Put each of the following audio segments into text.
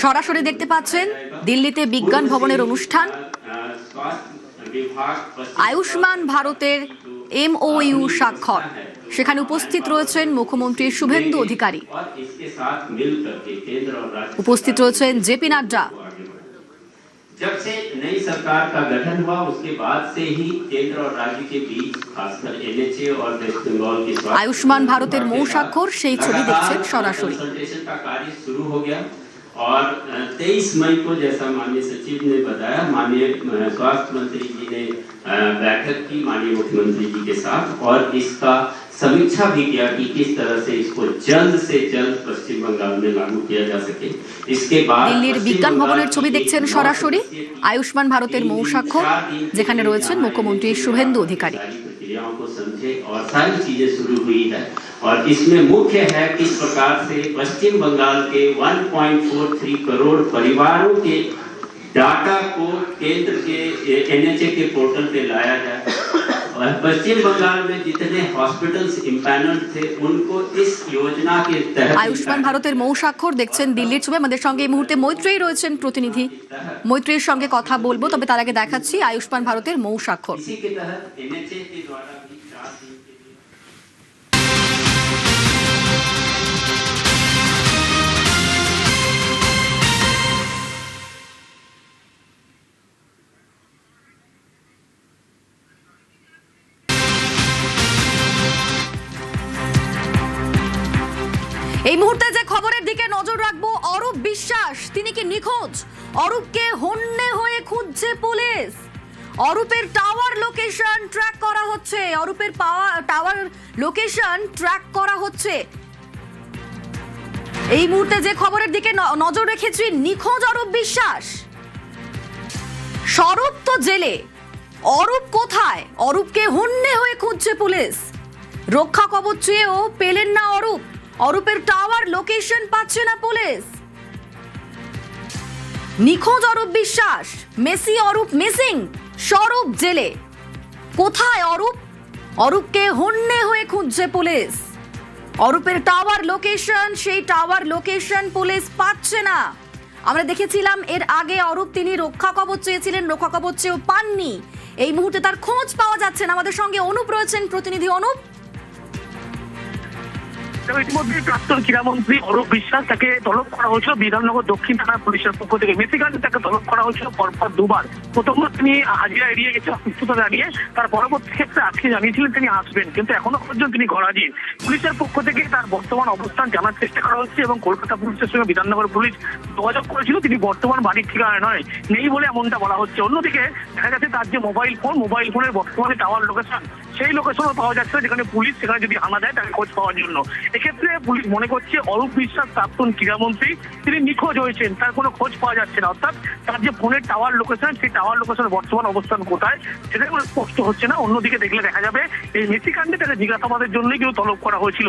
সরাসরি দেখতে পাচ্ছেন দিল্লিতে বিজ্ঞান ভবনের অনুষ্ঠান। আয়ুষ্মান ভারতের MOU স্বাক্ষর। সেখানে উপস্থিত রয়েছেন মুখ্যমন্ত্রী শুভেন্দু অধিকারী, উপস্থিত রয়েছেন JP নাড্ডা। जब से नई सरकार का गठन हुआ उसके बाद से ही केंद्र और राज्य के बीच खासकर NHA और वेस्ट बंगाल के आयुष्मान भारतेर मौ स्वाक्षर সেই ছবি দেখছেন সরাসরি। कंसल्टेशन का कार्य शुरू हो गया और 23 मई को जैसा माननीय सचिव ने बताया, माननीय स्वास्थ्य मंत्री जी ने बैठक की माननीय मुख्यमंत्री जी के साथ और इसका समीक्षा भी किया कि किस तरह से इसको जल्द से जल्द पश्चिम बंगाल में लागू किया जा सके। इसके बाद দিল্লির বিজ্ঞান ভবনের ছবি দেখছেন সরাসরি। আয়ুষ্মান ভারতের মৌ স্বাক্ষর, যেখানে রয়েছেন মুখ্যমন্ত্রী শুভেন্দু অধিকারী। प्रक्रियाओं को समझे और सारी चीजें शुरू हुई है और इसमें मुख्य है किस प्रकार से पश्चिम बंगाल के 1.43 करोड़ परिवारों के डाटा को केंद्र के NHA के पोर्टल पे लाया जाए और पश्चिम बंगाल में जितने हॉस्पिटल्स इम्पैनल्ड थे उनको इस योजना के तहत আয়ুষ্মান ভারতের মৌ স্বাক্ষর দেখছেন দিল্লির ছবি। আমাদের সঙ্গে এই মুহূর্তে মৈত্রী রয়েছেন প্রতিনিধি, মৈত্রীর সঙ্গে কথা বলবো, তবে তার আগে দেখাচ্ছি আয়ুষ্মান ভারতের মৌ স্বাক্ষর। इसी के तहत NHA के द्वारा भी 4 दिन के लिए এই মুহূর্তে যে খবরের দিকে নজর রাখবো, অরূপ বিশ্বাস তিনি কি নিখোঁজ? অরূপকে হন্যে হয়ে খুঁজছে পুলিশ। অরূপের টাওয়ার লোকেশন ট্র্যাক করা হচ্ছে, অরূপের টাওয়ার লোকেশন ট্র্যাক করা হচ্ছে। এই মুহূর্তে যে খবরের দিকে নজর রেখেছি, নিখোঁজ অরূপ বিশ্বাস। স্বরূপ তো জেলে, অরূপ কোথায়? অরূপকে হন্যে হয়ে খুঁজছে পুলিশ। রক্ষা কবচ চেয়েও পেলেন না অরূপ। অরূপের টাওয়ার লোকেশন পাচ্ছে না পুলিশ। নিখোঁজ অরূপ বিশ্বাস, মেসি অরূপ মিসিং, স্বরূপ জেলে। কোথায় অরূপ? অরূপকে হন্যে হয়ে খুঁজছে পুলিশ। অরূপের টাওয়ার লোকেশন, সেই টাওয়ার লোকেশন পুলিশ পাচ্ছে না। আমরা দেখেছিলাম এর আগে অরূপ তিনি রক্ষা কবচ চেয়েছিলেন, রক্ষা কবচ চেয়েও পাননি। এই মুহূর্তে তার খোঁজ পাওয়া যাচ্ছে না। আমাদের সঙ্গে অনুপ রয়েছেন, প্রতিনিধি অনুপ। ইতিমধ্যে প্রাক্তন ক্রীড়ামন্ত্রী অরূপ বিশ্বাস, তাকে তলব করা হয়েছিল বিধাননগর দক্ষিণ থানার পুলিশের পক্ষ থেকে। মেসিকান্ডে তাকে তলব করা হয়েছিল পরপর দুবার। প্রথমবার তিনি হাজিরা এড়িয়ে গেছেন অসুস্থতা দাঁড়িয়ে, তার পরবর্তী ক্ষেত্রে আজকে জানিয়েছিলেন তিনি আসবেন, কিন্তু এখনো পর্যন্ত তিনি ঘর হাজির। পুলিশের পক্ষ থেকে তার বর্তমান অবস্থান জানার চেষ্টা করা হচ্ছে এবং কলকাতা পুলিশের সঙ্গে বিধাননগর পুলিশ যোগাযোগ করেছিল। তিনি বর্তমান বাড়ির ঠিকানা নয়, নেই বলে এমনটা বলা হচ্ছে। অন্যদিকে দেখা যাচ্ছে তার যে মোবাইল ফোনের বর্তমানে টাওয়ার লোকেশন, সেই লোকেশনও পাওয়া যাচ্ছে, যেখানে পুলিশ সেখানে যদি হানা দেয় তাকে খোঁজ পাওয়ার জন্য। এক্ষেত্রে পুলিশ মনে করছে অরূপ বিশ্বাস প্রাক্তন ক্রীড়ামন্ত্রী তিনি নিখোঁজ হয়েছেন, তার কোনো খোঁজ পাওয়া যাচ্ছে না। অর্থাৎ তার যে ফোনের টাওয়ার লোকেশন, সেই টাওয়ার লোকেশনের বর্তমান অবস্থান কোথায় সেটা কোনো স্পষ্ট হচ্ছে না। অন্যদিকে দেখলে দেখা যাবে এই মেসিকাণ্ডে তাকে জিজ্ঞাসাবাদের জন্যই কিন্তু তলব করা হয়েছিল।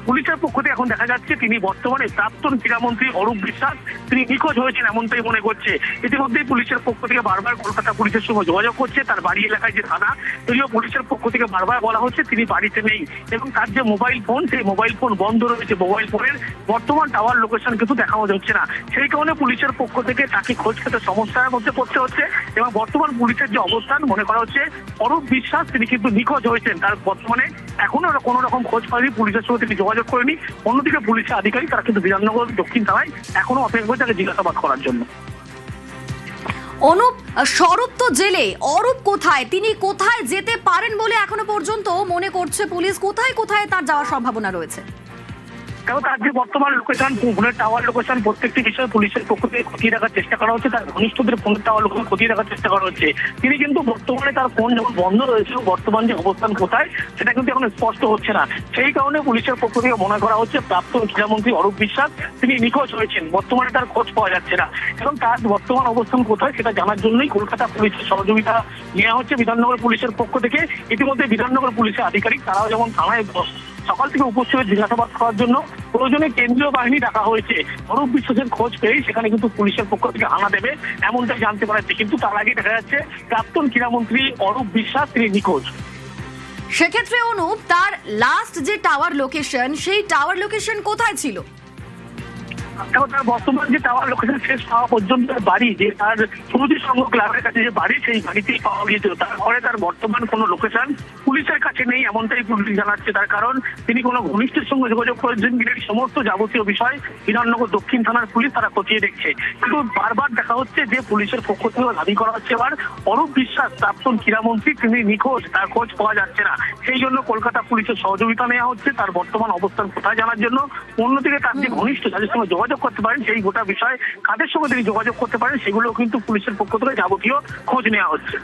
পুলিশের পক্ষ থেকে এখন দেখা যাচ্ছে তিনি বর্তমানে প্রাক্তন ক্রীড়ামন্ত্রী অরূপ বিশ্বাস তিনি নিখোঁজ হয়েছেন, এমনটাই মনে করছে। ইতিমধ্যেই পুলিশের পক্ষ থেকে বারবার কলকাতা পুলিশের সঙ্গে যোগাযোগ করছে। তার বাড়ি এলাকায় যে থানা, যদিও পুলিশের পক্ষ থেকে বারবার বলা হচ্ছে তিনি বাড়িতে নেই এবং তার যে মোবাইল ফোন, সেই মোবাইল ফোন বন্ধ রয়েছে। মোবাইল ফোনের বর্তমান টাওয়ার লোকেশন কিন্তু দেখানো যাচ্ছে না। সেই কারণে পুলিশের পক্ষ থেকে তাকে খোঁজ পেতে সমস্যার মধ্যে পড়তে হচ্ছে এবং বর্তমান পুলিশের যে অবস্থান মনে করা হচ্ছে অরূপ বিশ্বাস তিনি কিন্তু নিখোঁজ হয়েছেন। তার বর্তমানে এখনো কোনো রকম খোঁজ পায়নি, পুলিশের সঙ্গে তিনি যোগাযোগ করেনি। অন্যদিকে পুলিশের আধিকারিক তারা কিন্তু বিধাননগর দক্ষিণ থানায় এখনো অপেক্ষা করে তাকে জিজ্ঞাসাবাদ করার জন্য। অনুপ, স্বরূপ তো জেলে, অরূপ কোথায়? তিনি কোথায় যেতে পারেন বলে এখনো পর্যন্ত মনে করছে পুলিশ? কোথায় কোথায় তার যাওয়ার সম্ভাবনা রয়েছে? কারণ তার যে বর্তমান লোকেশন, ফোনের টাওয়ার লোকেশন, প্রত্যেকটি বিষয়ে পুলিশের পক্ষ থেকে খতিয়ে দেখার চেষ্টা করা হচ্ছে। তার ঘনিষ্ঠদের ফোনের টাওয়ার লোকেশন খতিয়ে দেখার চেষ্টা করা হচ্ছে। তিনি কিন্তু বর্তমানে তার ফোন যখন বন্ধ রয়েছে, বর্তমান যে অবস্থান কোথায় সেটা কিন্তু এখন স্পষ্ট হচ্ছে না। সেই কারণে পুলিশের পক্ষ থেকে মনে করা হচ্ছে প্রাক্তন ক্রীড়ামন্ত্রী অরূপ বিশ্বাস তিনি নিখোঁজ হয়েছেন, বর্তমানে তার খোঁজ পাওয়া যাচ্ছে না এবং তার বর্তমান অবস্থান কোথায় সেটা জানার জন্যই কলকাতা পুলিশের সহযোগিতা নেওয়া হচ্ছে বিধাননগর পুলিশের পক্ষ থেকে। ইতিমধ্যে বিধাননগর পুলিশের আধিকারিক তারাও যেমন থানায় সকাল থেকে উপস্থিত জিজ্ঞাসাবাদ করার জন্য প্রয়োজনে কেন্দ্রীয় বাহিনী ডাকা হয়েছে। অরূপ বিশ্বাসের খোঁজ পেয়েই সেখানে কিন্তু পুলিশের পক্ষ থেকে হানা দেবে এমনটাই জানতে পারা যাচ্ছে। কিন্তু তার আগে দেখা যাচ্ছে প্রাক্তন ক্রীড়ামন্ত্রী অরূপ বিশ্বাস তিনি নিখোঁজ। সেক্ষেত্রে অনুপ, তার লাস্ট যে টাওয়ার লোকেশন, সেই টাওয়ার লোকেশন কোথায় ছিল? দেখো তার বর্তমান যে টাওয়ার লোকেশন শেষ পাওয়া পর্যন্ত বাড়ি যে তার সুরুজি সংঘ ক্লাবের কাছে যে বাড়ি সেই বাড়িতেই পাওয়া গিয়েছিল। তারপরে তার বর্তমান কোনো লোকেশন পুলিশের কাছে নেই এমনটাই পুলিশ জানাচ্ছে। তার কারণ তিনি কোনো ঘনিষ্ঠের সঙ্গে যোগাযোগ করেছেন কিনা এই সমস্ত যাবতীয় বিষয় বিধাননগর দক্ষিণ থানার পুলিশ তারা খতিয়ে দেখছে। কিন্তু বারবার দেখা হচ্ছে যে পুলিশের পক্ষ থেকে দাবি করা হচ্ছে এবার অরূপ বিশ্বাস প্রাক্তন ক্রীড়ামন্ত্রী তিনি নিখোঁজ, তার খোঁজ পাওয়া যাচ্ছে না। সেই জন্য কলকাতা পুলিশের সহযোগিতা নেওয়া হচ্ছে তার বর্তমান অবস্থান কোথায় জানার জন্য। অন্যদিকে তার যে ঘনিষ্ঠ যাদের সঙ্গে যোগাযোগ করতে পারেন সেই গোটা বিষয় কাদের সঙ্গে তিনি যোগাযোগ করতে পারেন সেগুলো কিন্তু পুলিশের পক্ষ থেকে যাবতীয় খোঁজ নেওয়া হচ্ছে।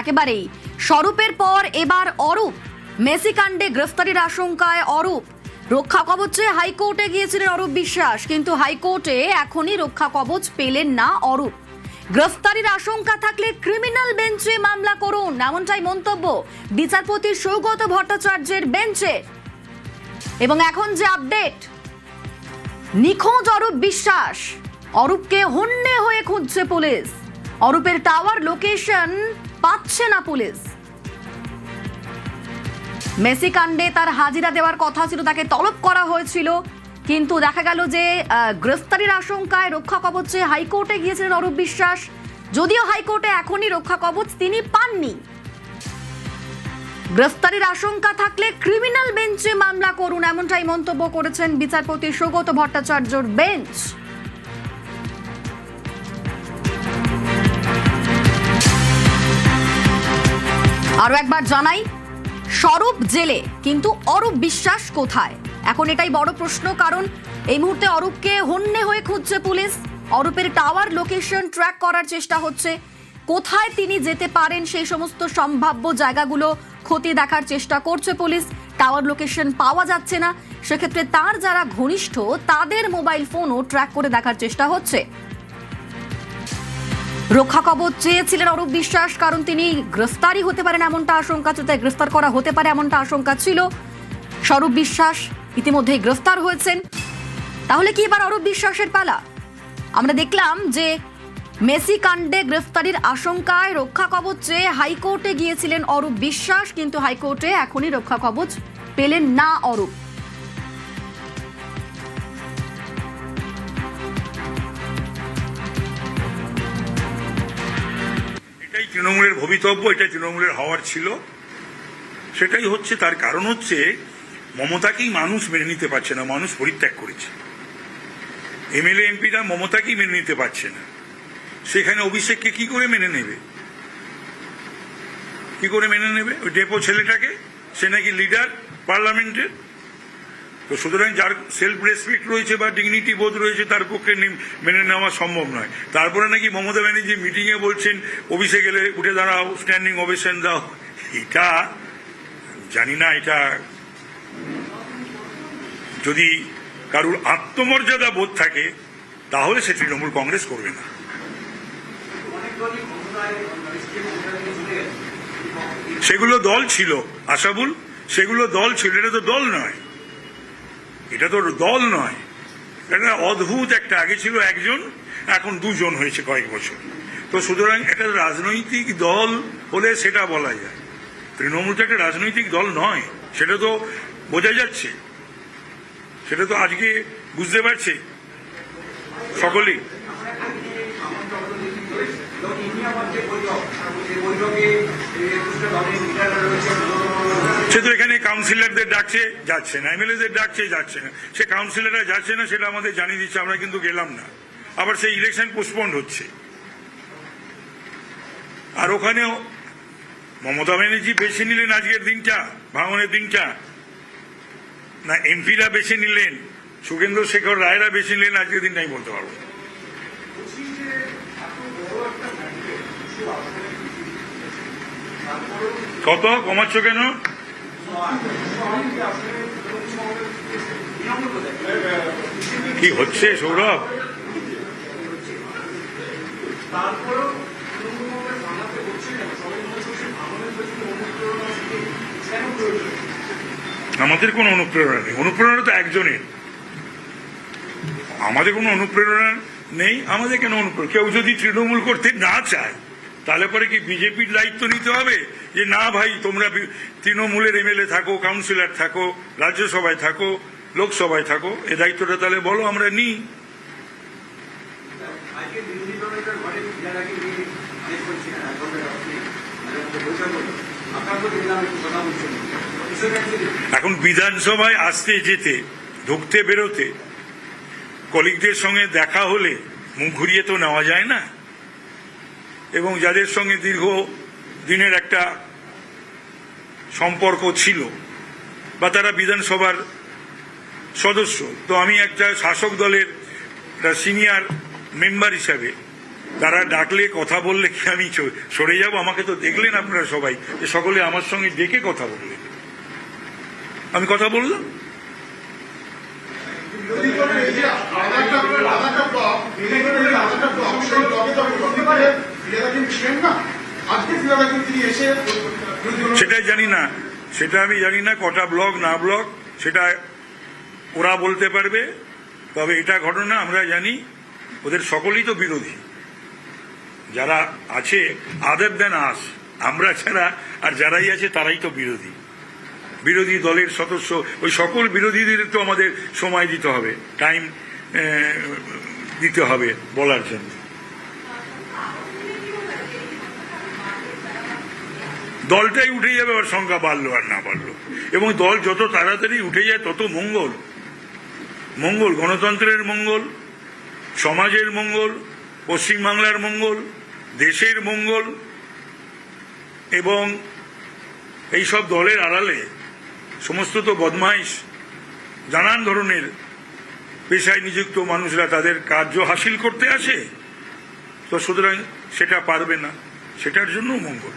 একেবারেই স্বরূপের পর এবার অরূপ, মেসি কাণ্ডে গ্রেফতারির আশঙ্কায় অরূপ। রক্ষা কবচে হাইকোর্টে গিয়েছিলেন অরূপ বিশ্বাস, কিন্তু হাইকোর্টে এখনই রক্ষা কবচ পেলেন না অরূপ। গ্রেফতারির আশঙ্কা থাকলে ক্রিমিনাল বেঞ্চে মামলা করুন, এমনটাই মন্তব্য বিচারপতি সৌগত ভট্টাচার্যের বেঞ্চে। এবং এখন যে আপডেট, নিখোঁজ অরূপ বিশ্বাস, অরূপকে হন্যে হয়ে খুঁজছে পুলিশ। অরূপের টাওয়ার লোকেশন পাচ্ছে না পুলিশ। মেসি কাণ্ডে তার হাজিরা দেওয়ার কথা ছিল, তাকে তলব করা হয়েছিল, কিন্তু দেখা গেল যে গ্রেফতারির আশঙ্কায় রক্ষা কবচে হাইকোর্টে গিয়েছিলেন অরূপ বিশ্বাস। যদিও হাইকোর্টে এখনই রক্ষা কবচ তিনি পাননি। গ্রেফতারির আশঙ্কা থাকলে ক্রিমিনাল বেঞ্চে মামলা করুন, এমনটাই মন্তব্য করেছেন বিচারপতি সৌগত ভট্টাচার্যর বেঞ্চ। আরো একবার জানাই, স্বরূপ জেলে, কিন্তু অরূপ বিশ্বাস কোথায়? এখন এটাই বড় প্রশ্ন, কারণ এই মুহূর্তে অরূপকে হন্যে হয়ে খুঁজছে পুলিশ। অরূপের টাওয়ার লোকেশন ট্র্যাক করার চেষ্টা হচ্ছে, কোথায় তিনি যেতে পারেন সেই সমস্ত সম্ভাব্য জায়গাগুলো খতিয়ে দেখার চেষ্টা করছে পুলিশ। টাওয়ার লোকেশন পাওয়া যাচ্ছে না, সেক্ষেত্রে তার যারা ঘনিষ্ঠ তাদের মোবাইল ফোনও ট্র্যাক করে দেখার চেষ্টা হচ্ছে। রক্ষা কবচ চেয়েছিলেন অরূপ বিশ্বাস, কারণ তিনি গ্রেফতারি হতে পারেন এমনটা আশঙ্কা ছিল, তাই গ্রেফতার করা হতে পারে এমনটা আশঙ্কা ছিল। স্বরূপ বিশ্বাস ইতিমধ্যেই গ্রেফতার হয়েছেন। তাহলে কি এবার অরূপ বিশ্বাসের পালা? আমরা দেখলাম যে মেসি কাণ্ডে গ্রেফতারির আশঙ্কায় রক্ষা কবচ চেয়ে হাইকোর্টে গিয়েছিলেন অরূপ বিশ্বাস, কিন্তু হাইকোর্টে এখনই রক্ষা কবচ পেলেন না অরূপ। এটাই তৃণমূলের ভবিতব্য, এটা তৃণমূলের হওয়ার ছিল, সেটাই হচ্ছে। তার কারণ হচ্ছে মমতাকেই মানুষ মেনে নিতে পারছে না, মানুষ পরিত্যাগ করেছে। এমএলএ এমপিরা মমতাকেই মেনে নিতে পারছে না, সেখানে অভিষেককে কি করে মেনে নেবে? কি করে মেনে নেবে ওই ডেপো ছেলেটাকে? সে নাকি লিডার পার্লামেন্টের। তো সুতরাং যার সেলফ রেসপেক্ট রয়েছে বা ডিগনিটি বোধ রয়েছে তার পক্ষে মেনে নেওয়া সম্ভব নয়। তারপরে নাকি মমতা ব্যানার্জি মিটিংয়ে বলছেন অভিষেক এলে উঠে দাঁড়াও, স্ট্যান্ডিং ওভেশন দাও। এটা জানি না, এটা যদি কারুর আত্মমর্যাদা বোধ থাকে তাহলে সে তৃণমূল কংগ্রেস করবে না। সেগুলো দল ছিল আশাবুল, সেগুলো দল ছিল, এটা তো দল নয়, এটা তো দল নয়। এটা অদ্ভুত একটা, আগে ছিল একজন, এখন দুজন হয়েছে কয়েক বছর। তো সুতরাং এটা রাজনৈতিক দল হলে সেটা বলা যায়, তৃণমূল তো একটা রাজনৈতিক দল নয়, সেটা তো বোঝা যাচ্ছে, সেটা তো আজকে বুঝতে পারছে সকলেই। সে তো এখানে কাউন্সিলরদের ডাকছে, যাচ্ছে না, এমএলএদের ডাকছে, যাচ্ছে না। সে কাউন্সিলররা যাচ্ছে না সেটা আমাদের জানিয়ে দিচ্ছে, আমরা কিন্তু গেলাম না। আবার সেই ইলেকশন পোস্টপন্ড হচ্ছে। আর ওখানেও মমতা ব্যানার্জি বেছে নিলেন আজকের দিনটা, ভাঙনের দিনটা, না এমপিরা বেছে নিলেন, সুখেন্দ্র শেখর রায়রা বেছে নিলেন আজকের দিনটা, আমি বলতে পারবো। কত কমাচ্ছ কেন? কি হচ্ছে সৌরভ? আমাদের কোনো অনুপ্রেরণা নেই, অনুপ্রেরণা তো একজনের, আমাদের কোনো অনুপ্রেরণা নেই। আমাদের কেন অনুপ্রেরণা? কেউ যদি তৃণমূল করতে না চায় তাহলে পরে কি বিজেপির দায়িত্ব নিতে হবে যে না ভাই তোমরা তৃণমূলের এমএলএ থাকো, কাউন্সিলর থাকো, রাজ্যসভায় থাকো, লোকসভায় থাকো, এ দায়িত্বটা তাহলে বলো আমরা নিই। এখন বিধানসভায় আসতে যেতে, ঢুকতে বেরোতে, কলিগদের সঙ্গে দেখা হলে মুখ ঘুরিয়ে তো নেওয়া যায় না, এবং যাদের সঙ্গে দীর্ঘ দিনের একটা সম্পর্ক ছিল বা তারা বিধানসভার সদস্য, তো আমি একটা শাসক দলের সিনিয়র মেম্বার হিসাবে তারা ডাকলে কথা বললে কি আমি সরে যাব? আমাকে তো দেখলেন আপনারা সবাই যে সকলে আমার সঙ্গে ডেকে কথা বললেন, আমি কথা বললাম। সেটা জানি না, সেটা আমি জানি না কটা ব্লক না ব্লক, সেটা ওরা বলতে পারবে। তবে এটা ঘটনা আমরা জানি, ওদের সকলেই তো বিরোধী যারা আছে, আদার দেন আস, আমরা ছাড়া আর যারাই আছে তারাই তো বিরোধী। বিরোধী দলের সদস্য, ওই সকল বিরোধীদের তো আমাদের সময় দিতে হবে, টাইম দিতে হবে বলার জন্য। দলটাই উঠে যাবে, আর সংখ্যা বাড়লো আর না বাড়লো, এবং দল যত তাড়াতাড়ি উঠে যায় তত মঙ্গল। মঙ্গল, গণতন্ত্রের মঙ্গল, সমাজের মঙ্গল, পশ্চিমবাংলার মঙ্গল, দেশের মঙ্গল। এবং এইসব দলের আড়ালে সমস্ত তো বদমাইশ, নানান ধরনের পেশায় নিযুক্ত মানুষরা তাদের কার্য হাসিল করতে আসে, তো সুতরাং সেটা পারবে না, সেটার জন্য মঙ্গল।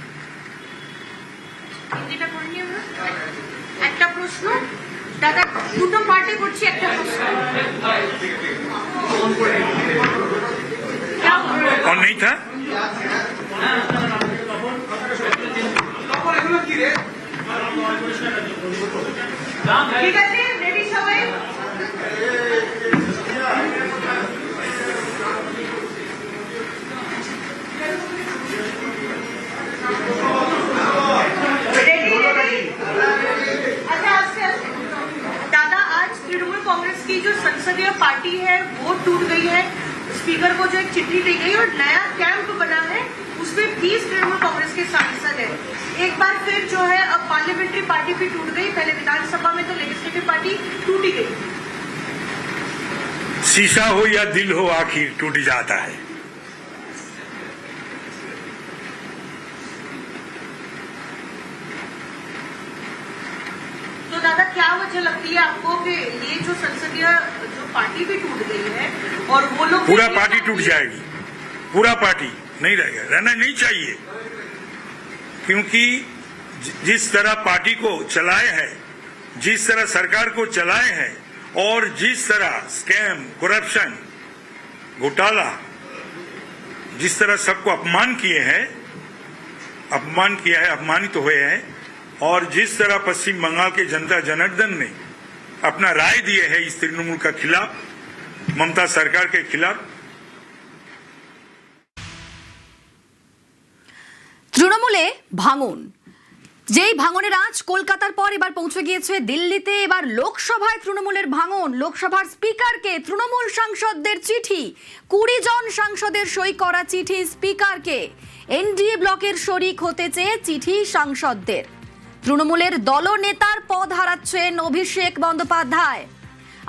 একটা প্রশ্ন দাদা, দুটো পার্টি করছি, একটা প্রশ্ন और नहीं था ঠিক আছে, রেডি সবাই? दादा, आज तृणमूल कांग्रेस की जो संसदीय पार्टी है वो टूट गई है, स्पीकर को जो एक चिट्ठी दी गई और नया कैंप बना है, उसमें 20 तृणमूल कांग्रेस के सांसद हैं। एक बार फिर जो है अब पार्लियामेंट्री पार्टी भी टूट गई, पहले विधानसभा में तो लेजिस्लेटिव पार्टी टूट ही गई। शीशा हो या दिल हो, आखिर टूट जाता है। तो दादा, क्या वजह लगती है आपको कि ये जो संसदीय जो पार्टी भी टूट गई है और वो लोग, पूरा पार्टी टूट जाएगी, पूरा पार्टी नहीं रहेगा, रहना नहीं चाहिए, क्योंकि जिस तरह पार्टी को चलाए हैं, जिस तरह सरकार को चलाए हैं, और जिस तरह स्कैम, करप्शन, घोटाला, जिस तरह सबको अपमान किए हैं, अपमान किया है, अपमानित हुए हैं, और जिस तरह पश्चिम बंगाल के जनता जनार्दन ने अपना राय दिए है इस तृणमूल का खिलाफ, ममता सरकार के खिलाफ। তৃণমূলে ভাঙন, যেই ভাঙনের আজ কলকাতার পর এবার পৌঁছে গিয়েছে দিল্লিতে। এবার লোকসভায় তৃণমূলের ভাঙন। লোকসভার স্পিকারকে তৃণমূল সাংসদদের চিঠি, 20 জন সাংসদের সই করা চিঠি স্পিকারকে। এনডিএ ব্লকের শরিক হতে চেয়ে চিঠি সাংসদদের। তৃণমূলের দলনেতার পদ হারাচ্ছেন অভিষেক বন্দ্যোপাধ্যায়।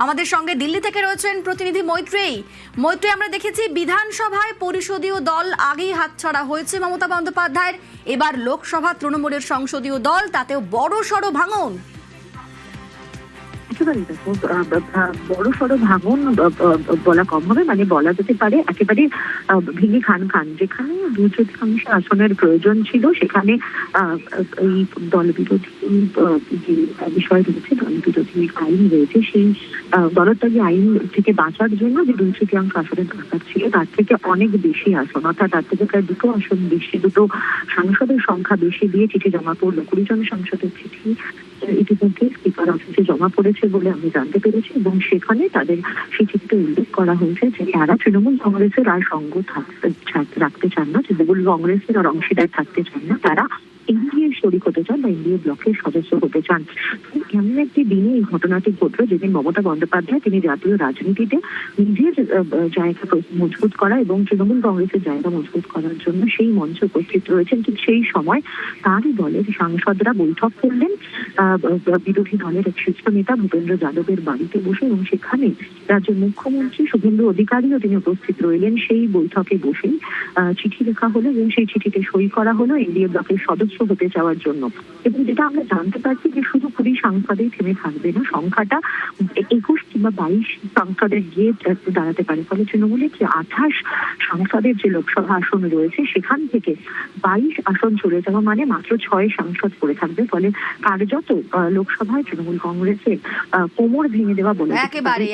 আমাদের সঙ্গে দিল্লি থেকে রয়েছেন প্রতিনিধি মৈত্রেয়ী। মৈত্রেয়ী, আমরা দেখেছি বিধানসভায় পরিষদীয় দল আগেই হাতছাড়া হয়েছে মমতা বন্দ্যোপাধ্যায়ের, এবার লোকসভা তৃণমূলের সংসদীয় দল, তাতেও বড় সড় ভাঙন। একেবারে দেখো, বড় সড় ভাঙন বলা কম হবে, মানে বলা যেতে পারে একেবারে ভেঙে খান খান। যেখানে 2/3 আসনের প্রয়োজন ছিল, সেখানে এই দলবিরোধী যে বিষয় রয়েছে, দলবিরোধী আইন রয়েছে, সেই দলত্যাগী আইন থেকে বাঁচার জন্য যে 2/3 আসনের দরকার ছিল, তার থেকে অনেক বেশি আসন, অর্থাৎ তার থেকে প্রায় 2 আসন বেশি, 2 সাংসদের সংখ্যা বেশি দিয়ে চিঠি জমা পড়লো। 20 জন সাংসদের চিঠি ইতিমধ্যে স্পিকার অফিসে জমা পড়েছে বলে আমি জানতে পেরেছি, এবং সেখানে তাদের সেই চিঠিতে উল্লেখ করা হয়েছে যে তারা তৃণমূল কংগ্রেসের আর সঙ্গ রাখতে চান না, তৃণমূল কংগ্রেসের আর অংশীদার থাকতে চান না, তারা এনডিএ শরিক হতে চান বা এনডিএ ব্লকের সদস্য হতে চান। এমন একটি দিনে এই ঘটনাটি ঘটলো যেদিন মমতা বন্দ্যোপাধ্যায় তিনি জাতীয় রাজনীতিতে নিজের জায়গা মজবুত করা এবং তৃণমূল কংগ্রেসের জায়গা মজবুত করার জন্য সেই মঞ্চে উপস্থিত রয়েছেন। ঠিক সেই সময় তারই দলের সাংসদরা বৈঠক করলেন বিরোধী দলের এক শীর্ষ নেতা ভূপেন্দ্র যাদবের বাড়িতে বসে, এবং সেখানে রাজ্যের মুখ্যমন্ত্রী শুভেন্দু অধিকারীও তিনি উপস্থিত রইলেন। সেই বৈঠকে বসেই চিঠি লেখা হলো এবং সেই চিঠিতে সই করা হলো এনডিএ ব্লকের সদস্য হতে যাওয়ার জন্য। এবং যেটা আমরা জানতে পারছি যে শুধু 20 সাংসদেই থেমে থাকবে না, সংখ্যাটা 21 কিংবা 22 সাংসদের গিয়ে দাঁড়াতে পারে। ফলে তৃণমূলের যে 28 সাংসদের যে লোকসভা আসন রয়েছে সেখান থেকে 22 আসন চলে যাওয়া মানে মাত্র 6 সাংসদ পড়ে থাকবে। ফলে কার্যত লোকসভায় তৃণমূল কংগ্রেসের কোমর ভেঙে দেওয়া বলে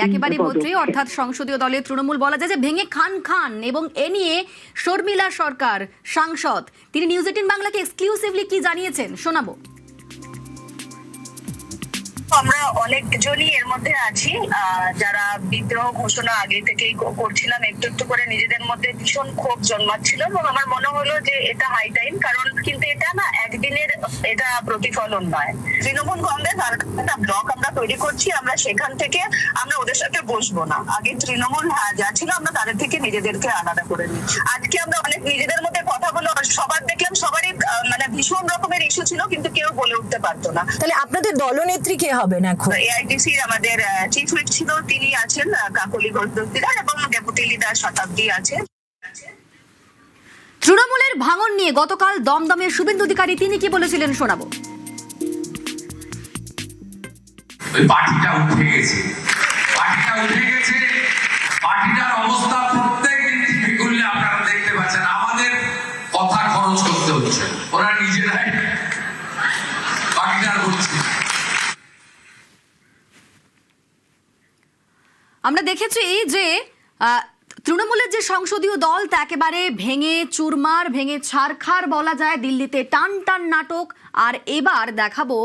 একেবারে মৈত্রী, অর্থাৎ সংসদীয় দলের তৃণমূল বলা যায় যে ভেঙে খান। এবং এ নিয়ে শর্মিলা সরকার সাংসদ তিনি নিউজ 18 বাংলাকে এক্সক্লুসিভলি কি জানিয়েছেন শোনাবো। আমরা অনেকজনই এর মধ্যে আছি যারা বিদ্রোহ ঘোষণা আগে থেকেই করছিলাম, একটু একটু করে নিজেদের মধ্যে ভীষণ ক্ষোভ জন্মাচ্ছিল এবং আমার মনে হলো যে এটা হাই টাইম। কারণ কিন্তু এটা না একদিনের এটা প্রতিফলন নয়। তৃণমূল কংগ্রেস আর একটা ব্লক আমরা তৈরি করছি, আমরা সেখান থেকে আমরা ওদের সাথে বসবো না। আগে তৃণমূল যা ছিল আমরা তাদের থেকে নিজেদেরকে আলাদা করে নিই। আজকে আমরা অনেক নিজেদের মধ্যে কথা বলে সবার দেখলাম সবারই মানে ভীষণ রকমের ইস্যু ছিল, কিন্তু কেউ বলে উঠতে পারতো না। তাহলে আপনাদের দলনেত্রী কে হবেন এখন? এআইটিসি আমাদের চিফ হুইপ ছিল, তিনি আছেন কাকলি ঘোষ দস্তিদার, এবং ডেপুটি লিডার শতাব্দী আছে। তৃণমূলের ভাঙন নিয়ে গতকাল দমদমের শুভেন্দু অধিকারী তিনি কি বলেছিলেন শোনাবো। পার্টিটা উঠে গেছে, পার্টিটার অবস্থা প্রত্যেক দিন টিভি খুললে আপনারা দেখতে পাচ্ছেন। আমাদের কথা খরচ করতে হচ্ছে, ওরা নিজেরাই পার্টিটার করছে। আমরা দেখেছি যে তৃণমূলের যে সংসদীয় দল তা একেবারে ভেঙে চুরমার, ভেঙে ছারখার বলা যায়। দিল্লিতে টান নাটক। আর এবার দেখাবো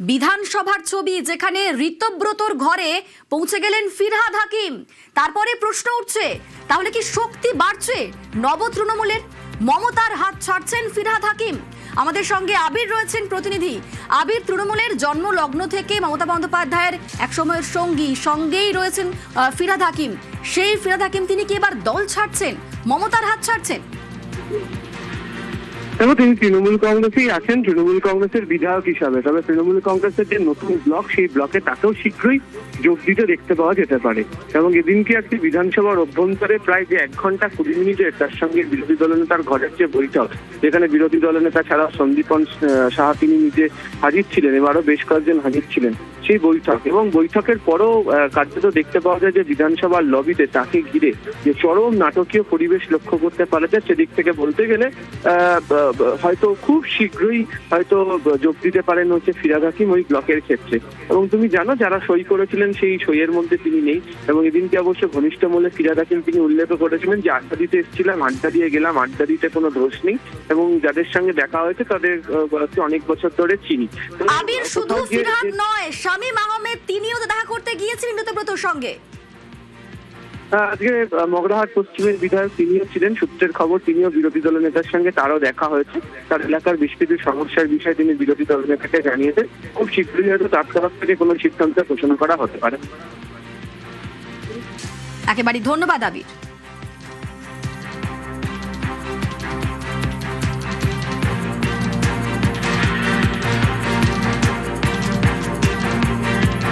বিধানসভার ছবি, যেখানে ঋতব্রতর ঘরে পৌঁছে গেলেন ফিরহাদ হাকিম। তারপরে প্রশ্ন উঠছে, তাহলে কি শক্তি বাড়ছে নব তৃণমূলের? মমতার হাত ছাড়ছেন ফিরহাদ হাকিম। আমাদের সঙ্গে আবির রয়েছেন প্রতিনিধি। আবির, তৃণমূলের জন্মলগ্ন থেকে মমতা বন্দ্যোপাধ্যায়ের একসময়ের সঙ্গেই রয়েছেন ফিরহাদ হাকিম। সেই ফিরহাদ হাকিম তিনি কি এবার দল ছাড়ছেন, মমতার হাত ছাড়ছেন? দেখো, তিনি তৃণমূল কংগ্রেসেই আছেন, তৃণমূল কংগ্রেসের বিধায়ক হিসাবে। তবে তৃণমূল কংগ্রেসের যে নতুন ব্লক, সেই ব্লকে তাকেও শীঘ্রই যোগ দিতে দেখতে পাওয়া যেতে পারে। এবং এদিনকে একটি বিধানসভার অভ্যন্তরে প্রায় যে 1 ঘন্টা 20 মিনিটের তার সঙ্গে বিরোধী দলনেতার ঘরের যে বৈঠক, যেখানে বিরোধী দলনেতা ছাড়া সন্দীপন সাহা তিনি নিজে হাজির ছিলেন, এবারও বেশ কয়েকজন হাজির ছিলেন সেই বৈঠক। এবং বৈঠকের পরও কার্যত দেখতে পাওয়া যায় যে বিধানসভার লবিতে তাকে ঘিরে যে চরম নাটকীয় পরিবেশ লক্ষ্য করতে পারা যায়। সেদিক থেকে বলতে গেলে হয়তো খুব শীঘ্রই হয়তো যোগ দিতে পারেন হচ্ছে ফিরহাদ হাকিম ওই ব্লকের ক্ষেত্রে। এবং তুমি জানো, যারা সই করেছিলেন সেই সইয়ের মধ্যে তিনি নেই। এবং এদিনকে অবশ্য ঘনিষ্ঠ মূলে ফিরহাদ হাকিম তিনি উল্লেখ করেছিলেন যে আড্ডা দিতে এসেছিলাম, আড্ডা দিয়ে গেলাম, আড্ডা দিতে কোনো দোষ নেই, এবং যাদের সঙ্গে দেখা হয়েছে তাদের অনেক বছর ধরে চিনি। আবির, শুধু ফিরহাদ নয়, শামীম আহমেদ তিনিও তো দেখা করতে গিয়েছিলেন ঋতব্রতর সঙ্গে। আজকে মগরাহাট পশ্চিমের বিধায়ক তিনিও ছিলেন, সূত্রের খবর তিনিও বিরোধী দল নেতার সঙ্গে তারও দেখা হয়েছে। তার এলাকার বেশ কিছু সমস্যার বিষয়ে তিনি বিরোধী দল নেতাকে জানিয়েছেন। খুব শীঘ্রই হয়তো তার তরফ থেকে কোনো সিদ্ধান্ত ঘোষণা করা হতে পারে। একেবারে ধন্যবাদ আবির।